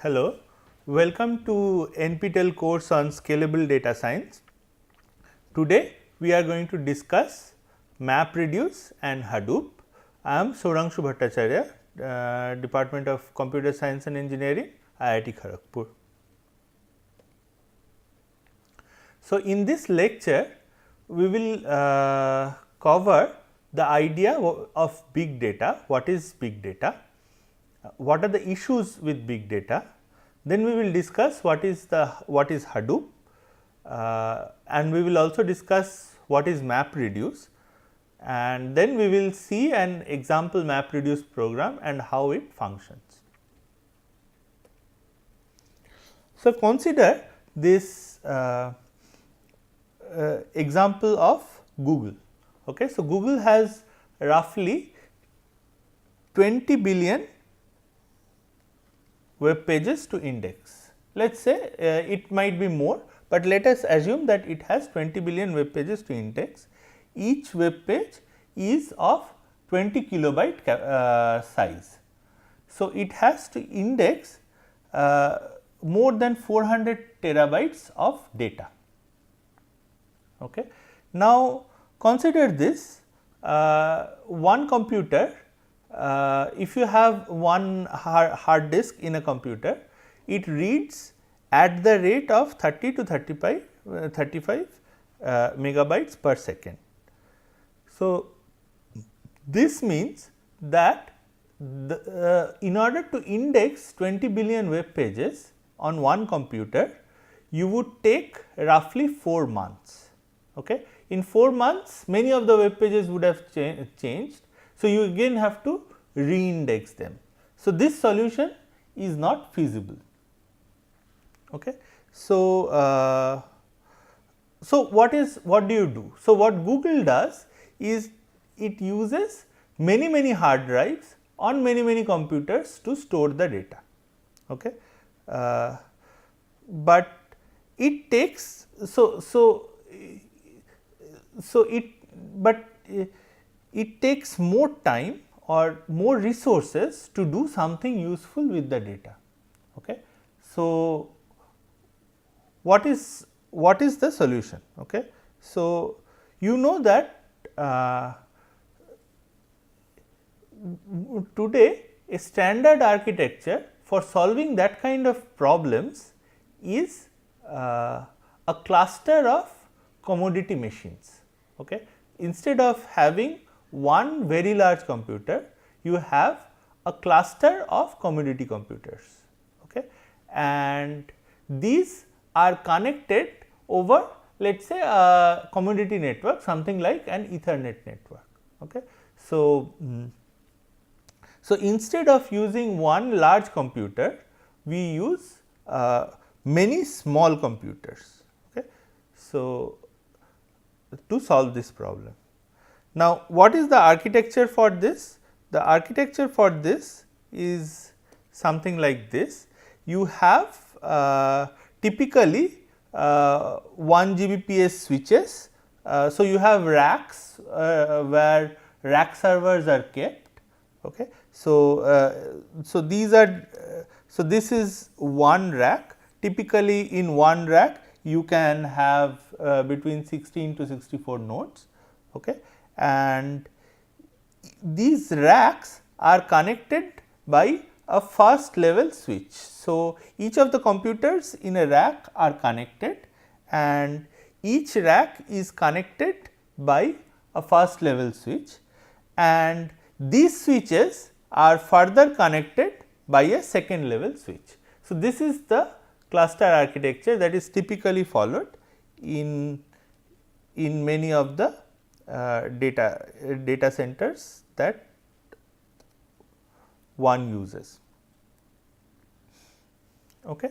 Hello, welcome to NPTEL course on scalable data science. Today we are going to discuss MapReduce and Hadoop. I am Sourangshu Bhattacharya, Department of Computer Science and Engineering, IIT Kharagpur. So, in this lecture we will cover the idea of big data, what is big data, what are the issues with big data, then we will discuss what is Hadoop, and we will also discuss what is MapReduce, and then we will see an example MapReduce program and how it functions. So, consider this example of Google. Okay. So, Google has roughly 20 billion web pages to index. Let us say it might be more, but let us assume that it has 20 billion web pages to index. Each web page is of 20 kilobyte size. So, it has to index more than 400 terabytes of data. Okay. Now, consider this one computer. If you have one hard disk in a computer, it reads at the rate of 30 to 35 megabytes per second. So, this means that in order to index 20 billion web pages on one computer, you would take roughly 4 months. Okay. In 4 months, many of the web pages would have changed. So, you again have to re-index them. So, this solution is not feasible. Okay. So, what do you do? So, what Google does is it uses many hard drives on many computers to store the data. Okay. But it takes it takes more time or more resources to do something useful with the data. Okay. So, what is the solution? Okay. So, you know that today a standard architecture for solving that kind of problems is a cluster of commodity machines. Okay. Instead of having one very large computer, you have a cluster of commodity computers. Okay. And these are connected over, let us say, a commodity network, something like an Ethernet network. Okay. So, instead of using one large computer, we use many small computers. Okay. So, to solve this problem. Now, what is the architecture for this? The architecture for this is something like this. You have typically 1 Gbps switches. So, you have racks where rack servers are kept. Okay. So, these are this is one rack. Typically, in one rack you can have between 16 to 64 nodes. Okay. And these racks are connected by a first level switch. So, each of the computers in a rack are connected, and each rack is connected by a first level switch, and these switches are further connected by a second level switch. So, this is the cluster architecture that is typically followed in many of the data centers that one uses. Okay.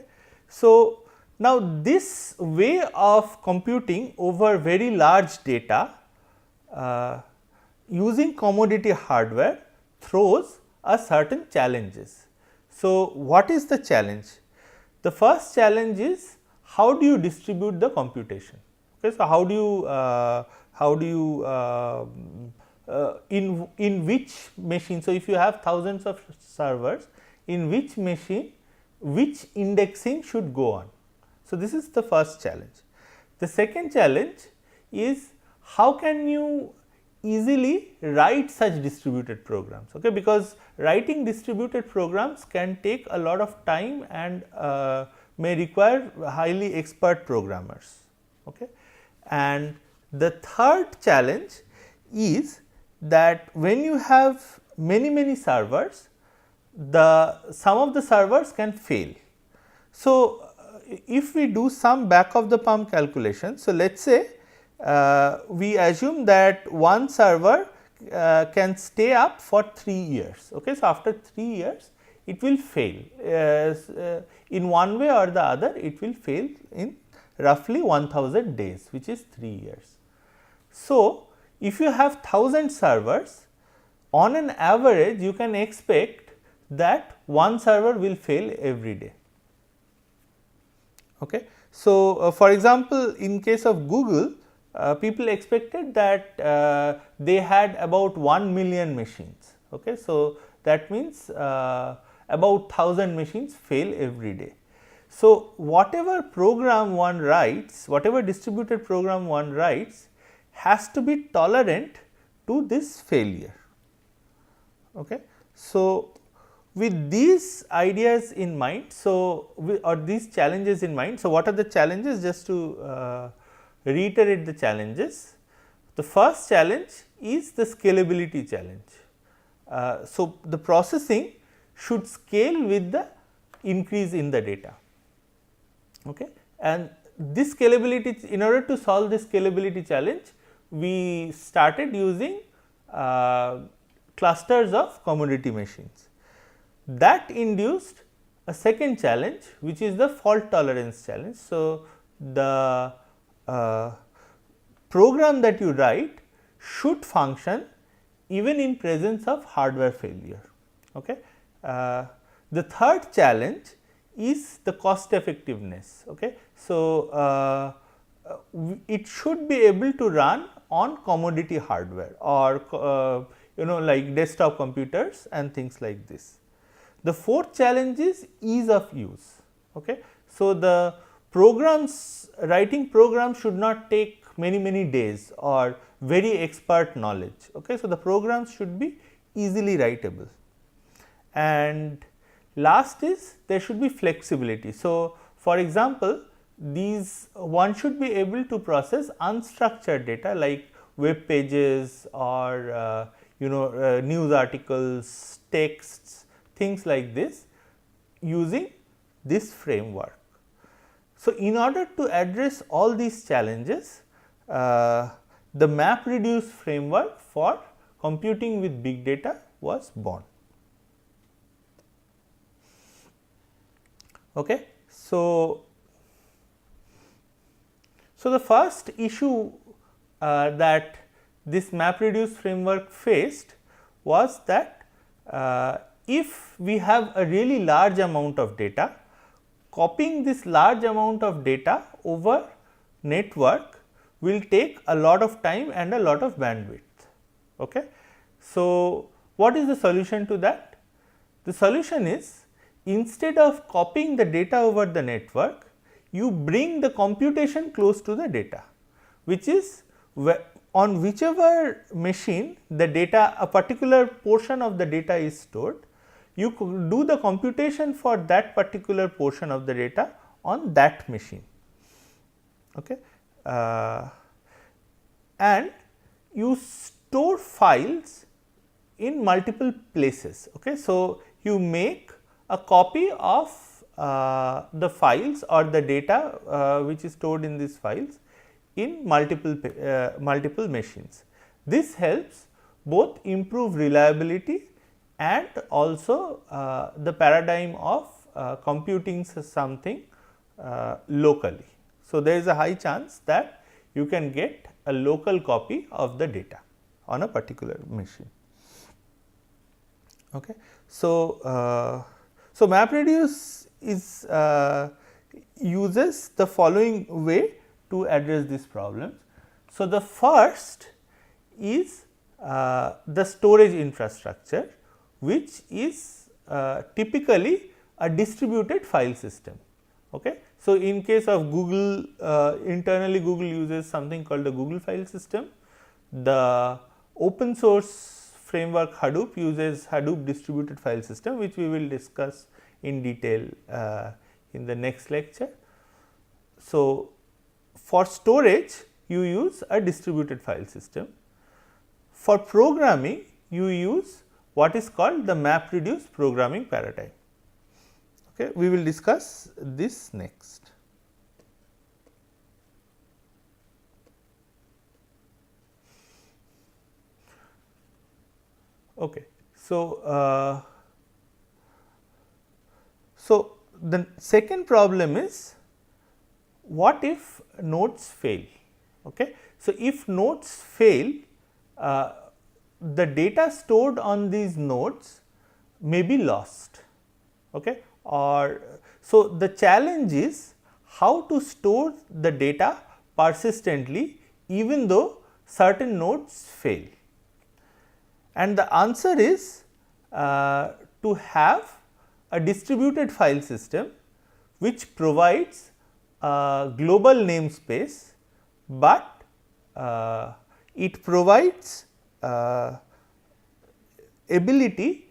So, now this way of computing over very large data using commodity hardware throws a certain challenges. So, what is the challenge? The first challenge is how do you distribute the computation? Okay. So, how do you in which machine? So, if you have thousands of servers, in which machine which indexing should go on. So, this is the first challenge. The second challenge is how can you easily write such distributed programs, okay? Because writing distributed programs can take a lot of time and may require highly expert programmers, okay? And the third challenge is that when you have many servers, some of the servers can fail. So, if we do some back of the pump calculation, so let us say we assume that one server can stay up for 3 years. Okay. So, after 3 years it will fail in one way or the other, it will fail in roughly 1000 days, which is 3 years. So, if you have 1000 servers, on an average you can expect that one server will fail every day. Okay. So, for example, in case of Google, people expected that they had about 1 million machines. Okay. So, that means about 1000 machines fail every day. So, whatever program one writes, whatever distributed program one writes has to be tolerant to this failure. Okay. So, with these ideas in mind, or these challenges in mind, so what are the challenges? Just to reiterate the challenges. The first challenge is the scalability challenge. So, the processing should scale with the increase in the data. Okay. And this scalability, in order to solve this scalability challenge, we started using clusters of commodity machines. That induced a second challenge, which is the fault tolerance challenge. So, the program that you write should function even in presence of hardware failure. Okay. The third challenge is the cost effectiveness. Okay. So, it should be able to run on commodity hardware or like desktop computers and things like this. The fourth challenge is ease of use. Okay. So, the writing programs should not take many days or very expert knowledge. Okay. So, the programs should be easily writable. And last is there should be flexibility. So, for example, one should be able to process unstructured data like web pages or news articles, texts, things like this using this framework. So, in order to address all these challenges, the MapReduce framework for computing with big data was born. Okay. So, the first issue that this MapReduce framework faced was that if we have a really large amount of data, copying this large amount of data over network will take a lot of time and a lot of bandwidth. Okay. So, what is the solution to that? The solution is, instead of copying the data over the network, you bring the computation close to the data, which is on whichever machine the data, a particular portion of the data is stored, you could do the computation for that particular portion of the data on that machine. Okay. And you store files in multiple places. Okay. So, you make a copy of the files or the data which is stored in these files in multiple machines. This helps both improve reliability and also the paradigm of computing something locally. So, there is a high chance that you can get a local copy of the data on a particular machine. Okay. So, MapReduce is uses the following way to address these problems. So, the first is the storage infrastructure, which is typically a distributed file system. Okay. So, in case of Google, internally Google uses something called the Google file system. The open source framework Hadoop uses Hadoop distributed file system, which we will discuss in detail in the next lecture. So, for storage you use a distributed file system. For programming you use what is called the MapReduce programming paradigm. Okay. We will discuss this next. Okay. So, the second problem is, what if nodes fail? Okay. So, if nodes fail, the data stored on these nodes may be lost. Okay. Or so, the challenge is how to store the data persistently even though certain nodes fail. And the answer is to have a distributed file system which provides a global namespace, but it provides ability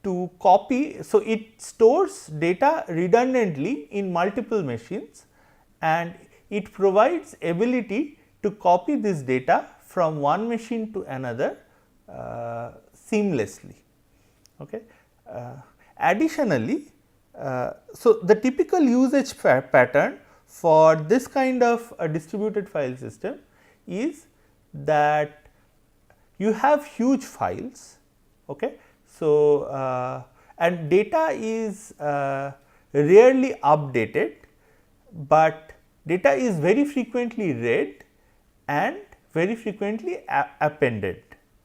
to copy. So, it stores data redundantly in multiple machines, and it provides ability to copy this data from one machine to another seamlessly. Okay. Additionally, so the typical usage pattern for this kind of a distributed file system is that you have huge files. Okay. So, and data is rarely updated, but data is very frequently read and very frequently appended,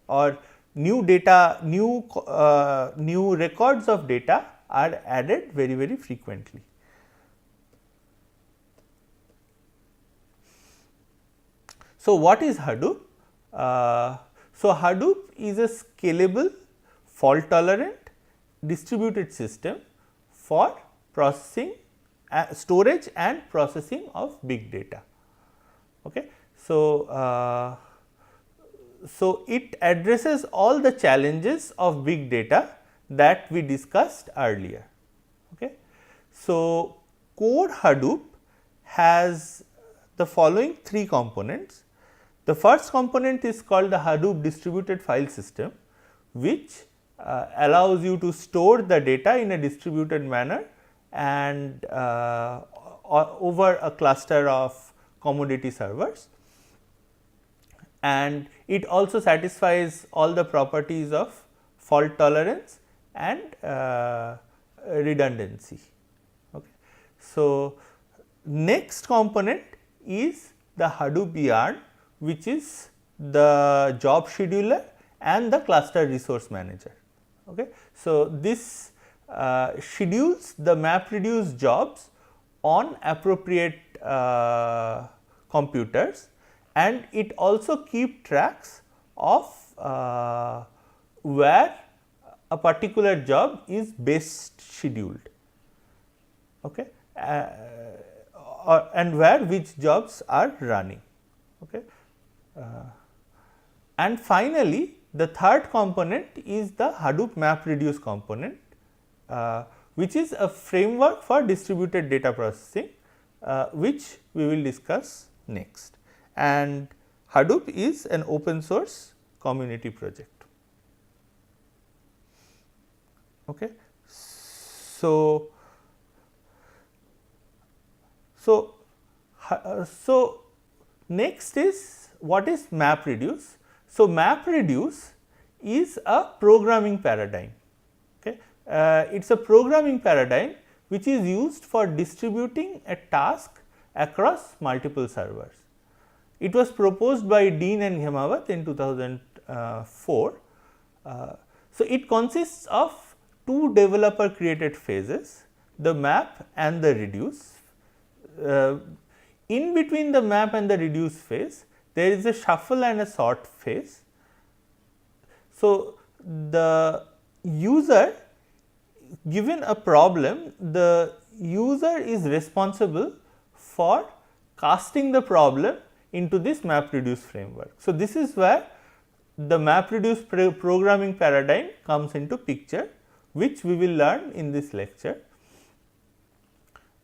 or new data, new records of data are added very frequently. So, what is Hadoop? So, Hadoop is a scalable, fault tolerant distributed system for processing, storage and processing of big data. Okay. So, so it addresses all the challenges of big data that we discussed earlier. Okay. So, core Hadoop has the following three components. The first component is called the Hadoop distributed file system, which allows you to store the data in a distributed manner and over a cluster of commodity servers, and it also satisfies all the properties of fault tolerance and redundancy. Okay. So, next component is the Hadoop Yarn, which is the job scheduler and the cluster resource manager. Okay. So, this schedules the MapReduce jobs on appropriate computers, and it also keeps tracks of where a particular job is best scheduled. Okay. And where which jobs are running. Okay. And finally, the third component is the Hadoop MapReduce component, which is a framework for distributed data processing, which we will discuss next. And Hadoop is an open source community project. Okay. So, next is what is MapReduce. So, MapReduce is a programming paradigm. Okay. It is a programming paradigm which is used for distributing a task across multiple servers. It was proposed by Dean and Ghemawat in 2004. So, it consists of two developer created phases, the map and the reduce. In between the map and the reduce phase, there is a shuffle and a sort phase. So, the user given a problem, the user is responsible for casting the problem into this MapReduce framework. So, this is where the MapReduce programming paradigm comes into picture, which we will learn in this lecture.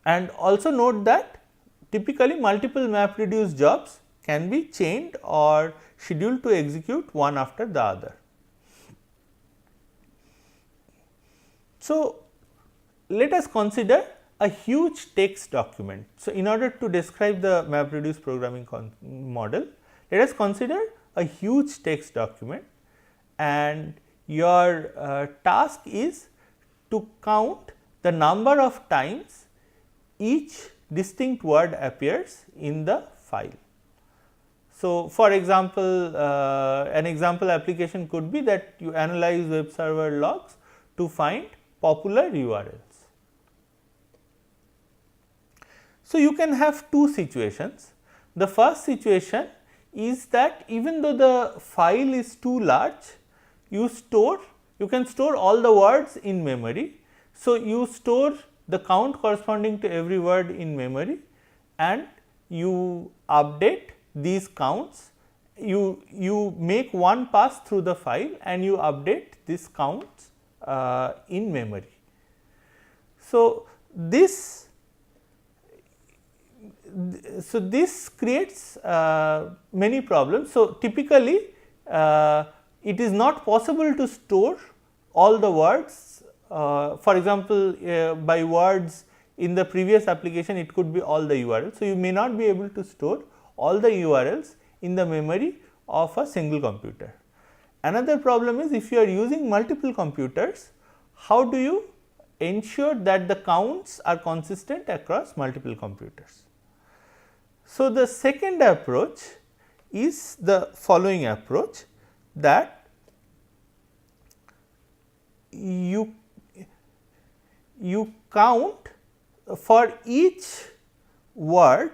And also note that typically multiple MapReduce jobs can be chained or scheduled to execute one after the other. So, let us consider a huge text document. So, in order to describe the MapReduce programming model, let us consider a huge text document, and your task is to count the number of times each distinct word appears in the file. So, for example, an example application could be that you analyze web server logs to find popular URLs. So, you can have two situations. The first situation is that even though the file is too large, you can store all the words in memory. So, you store the count corresponding to every word in memory, and you update these counts. You make one pass through the file and you update these counts in memory. So, this creates many problems. So, typically it is not possible to store all the words. For example, by words in the previous application, it could be all the URLs. So, you may not be able to store all the URLs in the memory of a single computer. Another problem is, if you are using multiple computers, how do you ensure that the counts are consistent across multiple computers? So, the second approach is the following approach, that you count for each word,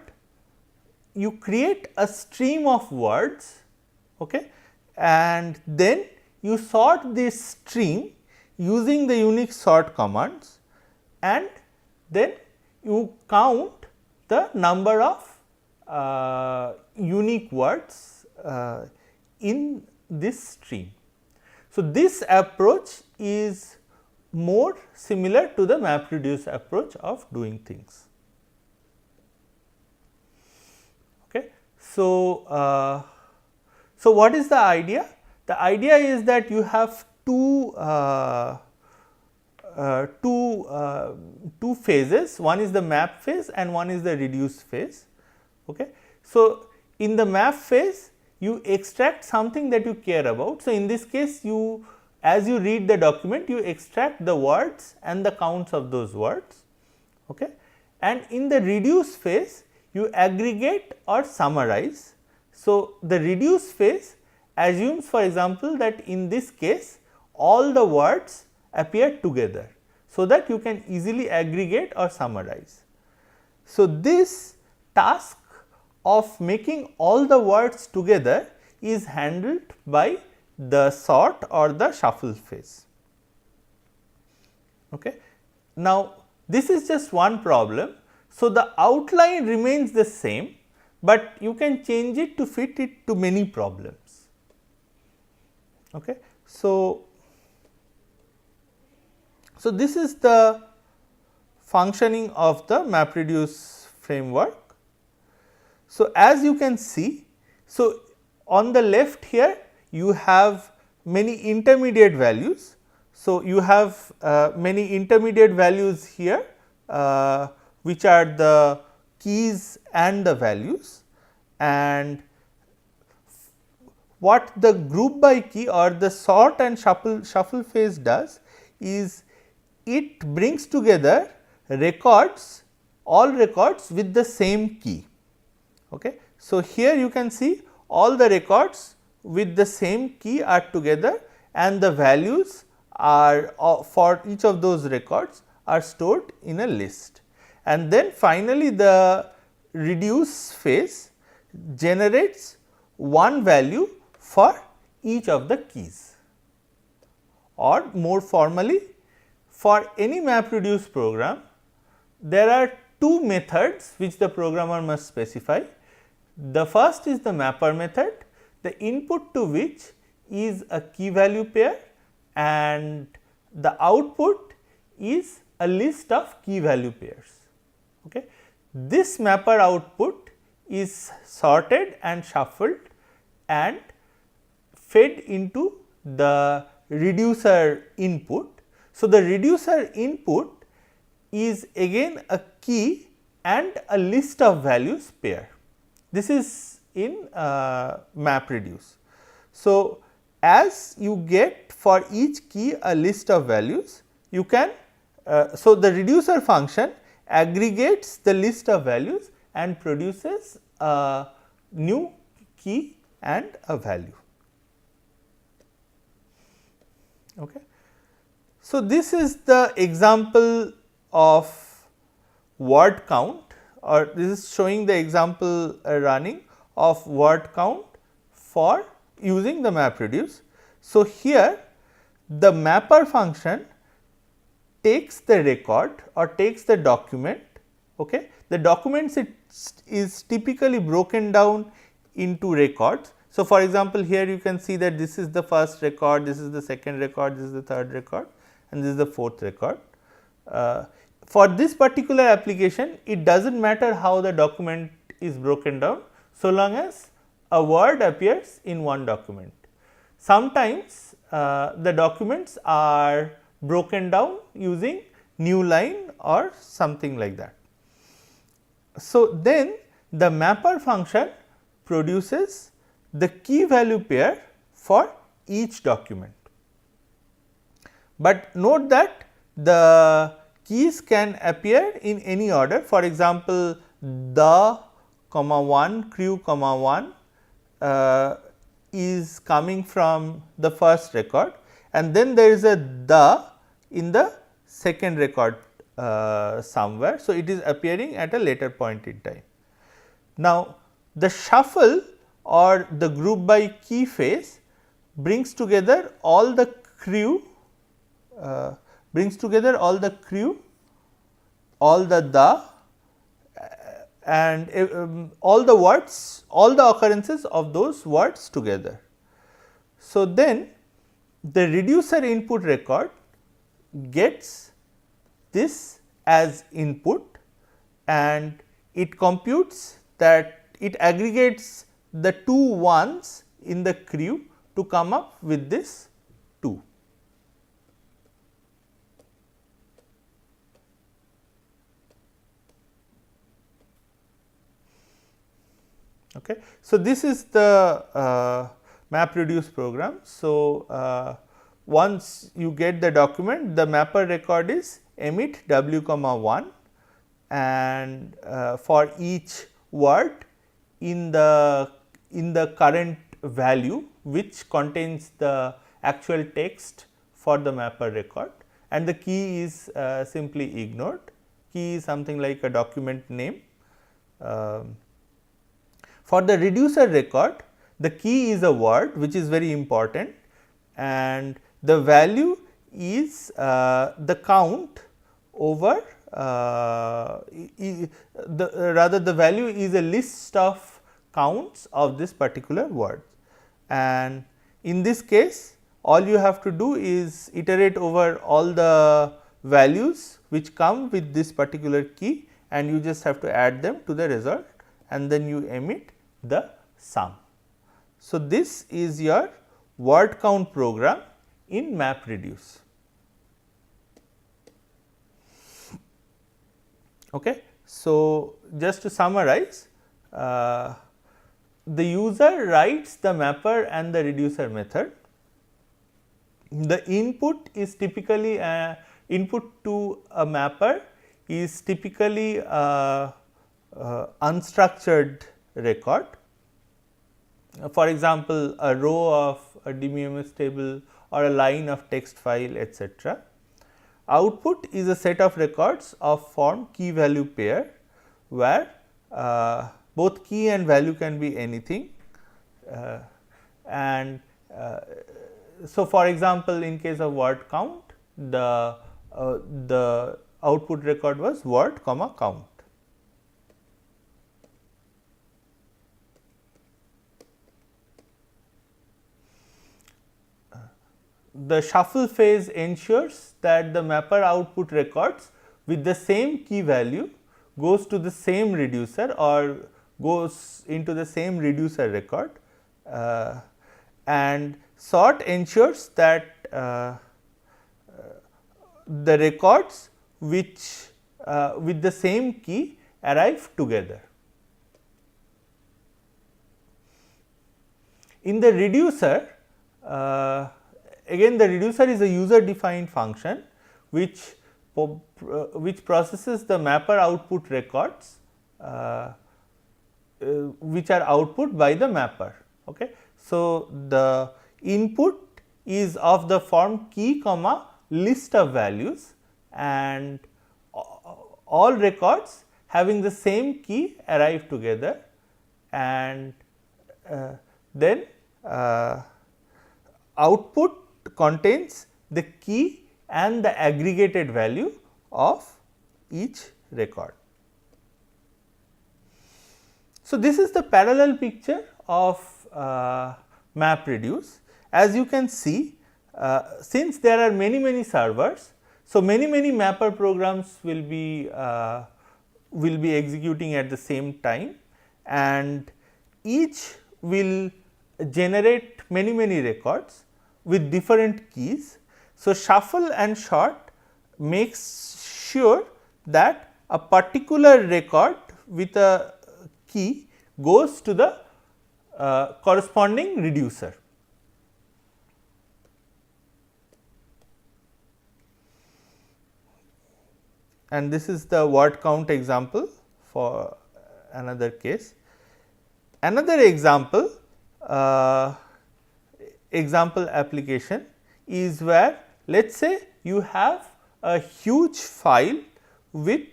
you create a stream of words, okay, and then you sort this stream using the Unix sort commands, and then you count the number of unique words in this stream. So, this approach is more similar to the MapReduce approach of doing things. Okay. So, what is the idea? The idea is that you have two phases. One is the map phase and one is the reduce phase. Okay. So, in the map phase, you extract something that you care about. So, in this case, as you read the document, you extract the words and the counts of those words. Okay. And in the reduce phase, you aggregate or summarize. So, the reduce phase assumes, for example, that in this case all the words appear together, so that you can easily aggregate or summarize. So, this task of making all the words together is handled by the sort or the shuffle phase. Okay. Now, this is just one problem. So, the outline remains the same, but you can change it to fit it to many problems. Okay. So, this is the functioning of the MapReduce framework. So, as you can see, so on the left here you have many intermediate values. So, you have many intermediate values here, which are the keys and the values, and what the group by key or the sort and shuffle phase does is it brings together records, all records with the same key. Okay. So, here you can see all the records with the same key are together, and the values are for each of those records are stored in a list. And then finally, the reduce phase generates one value for each of the keys, or more formally for any MapReduce program, there are two methods which the programmer must specify. The first is the mapper method, the input to which is a key value pair and the output is a list of key value pairs. Okay. This mapper output is sorted and shuffled and fed into the reducer input. So, the reducer input is again a key and a list of values pair. This is in MapReduce. So, as you get for each key a list of values, you can so the reducer function aggregates the list of values and produces a new key and a value. Okay. So, this is the example of word count, or this is showing the example running of word count for using the MapReduce. So, here the mapper function takes the record or takes the document. Okay. The documents is typically broken down into records. So, for example, here you can see that this is the first record, this is the second record, this is the third record and this is the fourth record. For this particular application, it does not matter how the document is broken down, so long as a word appears in one document. Sometimes the documents are broken down using new line or something like that. So, then the mapper function produces the key value pair for each document. But note that the keys can appear in any order. For example, the comma 1 crew comma 1 is coming from the first record and then there is a the in the second record somewhere. So, it is appearing at a later point in time. Now, the shuffle or the group by key phase brings together all the crew, all the and all the words, all the occurrences of those words together. So, then the reducer input record gets this as input and it computes that it aggregates the two ones in the crew to come up with this 2. Okay. So, this is the MapReduce program. So, once you get the document, the mapper record is emit w comma 1 and for each word in the current value which contains the actual text for the mapper record and the key is simply ignored. Key is something like a document name. For the reducer record, the key is a word which is very important and the value is the count over the value is a list of counts of this particular word. And in this case, all you have to do is iterate over all the values which come with this particular key and you just have to add them to the result and then you emit the sum. So, this is your word count program in MapReduce. Okay. So, just to summarize, the user writes the mapper and the reducer method. The input is typically input to a mapper is typically unstructured record. For example, a row of a DBMS table or a line of text file, etc. Output is a set of records of form key value pair, where both key and value can be anything. So, for example, in case of word count, the the output record was word comma count. The shuffle phase ensures that the mapper output records with the same key value goes to the same reducer or goes into the same reducer record, and sort ensures that the records which with the same key arrive together. In the reducer, again the reducer is a user defined function which processes the mapper output records which are output by the mapper. Okay. So, the input is of the form key comma list of values, and all records having the same key arrive together, and then output contains the key and the aggregated value of each record. So, this is the parallel picture of MapReduce. As you can see, since there are many servers, so many mapper programs will be executing at the same time, and each will generate many records with different keys. So, shuffle and sort makes sure that a particular record with a key goes to the corresponding reducer. And this is the word count example for another case. Another example application is where, let us say you have a huge file with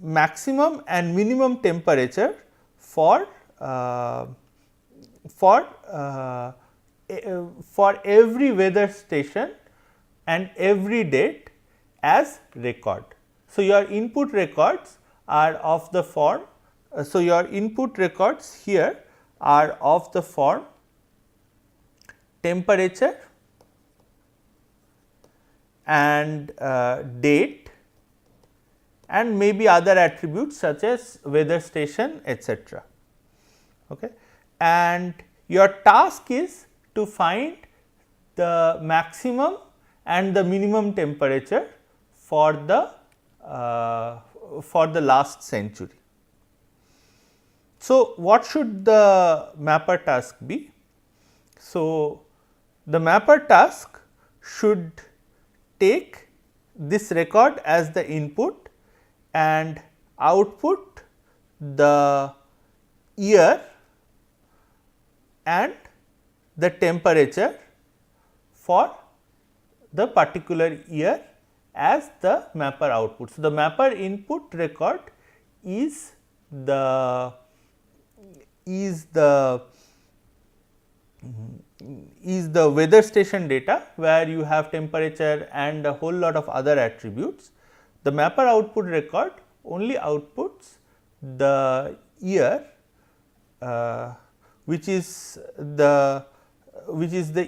maximum and minimum temperature for every weather station and every date as record. So, your input records are of the form, so your input records here are of the form temperature and date and maybe other attributes such as weather station, etc. Okay. And your task is to find the maximum and the minimum temperature for the last century. So, what should the mapper task be? So, the mapper task should take this record as the input and output the year and the temperature for the particular year as the mapper output. So, the mapper input record is the weather station data, where you have temperature and a whole lot of other attributes. The mapper output record only outputs the year, which is the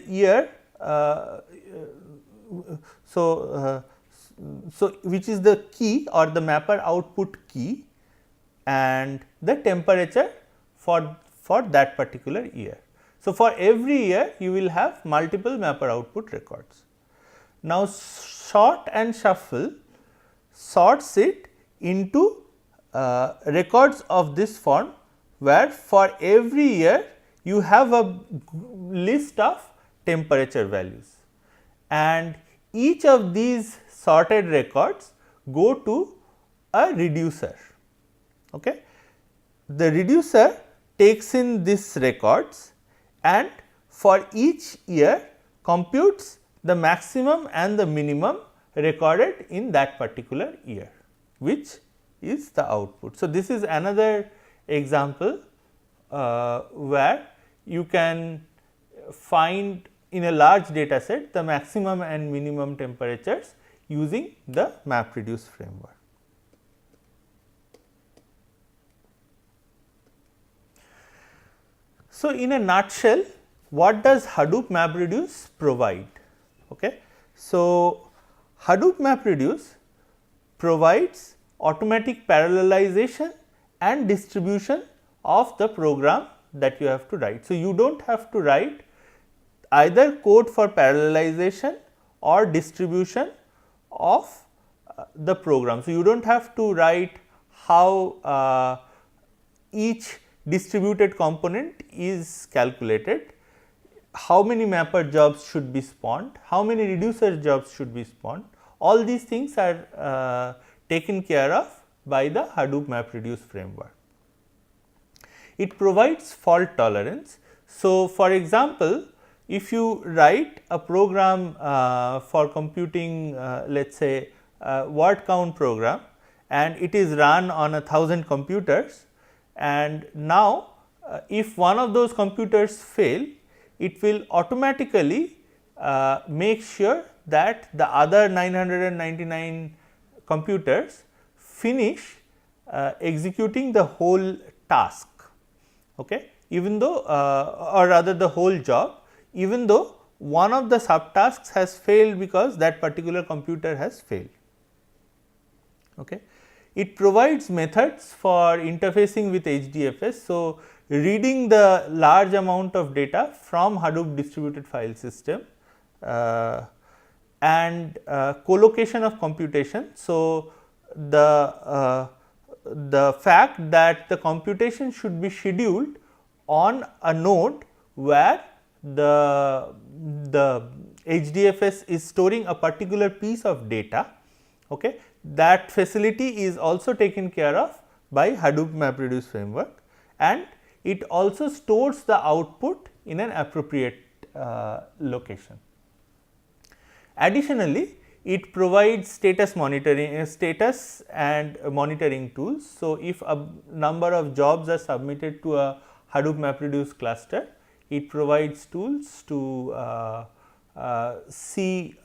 year. Which is the key or the mapper output key and the temperature for that particular year. So, for every year you will have multiple mapper output records. Now, sort and shuffle sorts it into records of this form, where for every year you have a list of temperature values, and each of these sorted records go to a reducer. Okay. The reducer takes in these records and for each year computes the maximum and the minimum recorded in that particular year, which is the output. So, this is another example where you can find in a large data set the maximum and minimum temperatures using the MapReduce framework. So, in a nutshell, what does Hadoop MapReduce provide? Okay. So, Hadoop MapReduce provides automatic parallelization and distribution of the program that you have to write. So, you do not have to write either code for parallelization or distribution of the program. So, you do not have to write how each distributed component is calculated, how many mapper jobs should be spawned, how many reducer jobs should be spawned. All these things are taken care of by the Hadoop MapReduce framework. It provides fault tolerance. So, for example, if you write a program for computing let us say word count program and it is run on 1000 computers, and now if one of those computers fail, it will automatically make sure that the other 999 computers finish executing the whole task, okay, even though or rather the whole job, even though one of the subtasks has failed because that particular computer has failed. Okay. It provides methods for interfacing with HDFS. So, reading the large amount of data from Hadoop distributed file system and collocation of computation. So, the fact that the computation should be scheduled on a node where the HDFS is storing a particular piece of data, okay, that facility is also taken care of by Hadoop MapReduce framework, and it also stores the output in an appropriate location. Additionally, it provides status monitoring, status and monitoring tools. So, if a number of jobs are submitted to a Hadoop MapReduce cluster, it provides tools to see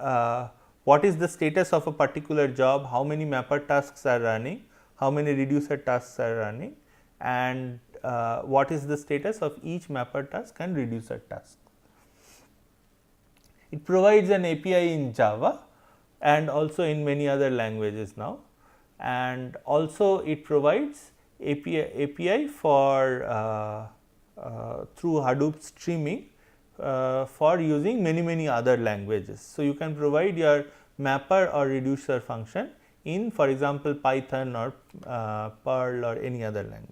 what is the status of a particular job, how many mapper tasks are running, how many reducer tasks are running, and what is the status of each mapper task and reducer task. It provides an API in Java and also in many other languages now, and also it provides API for through Hadoop streaming for using many other languages. So, you can provide your mapper or reducer function in, for example, Python or Perl or any other language.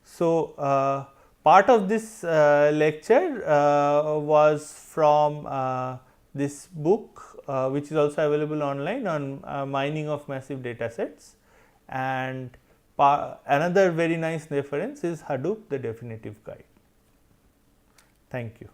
So, part of this lecture was from this book which is also available online on mining of massive data sets, and another very nice reference is Hadoop, the definitive guide. Thank you.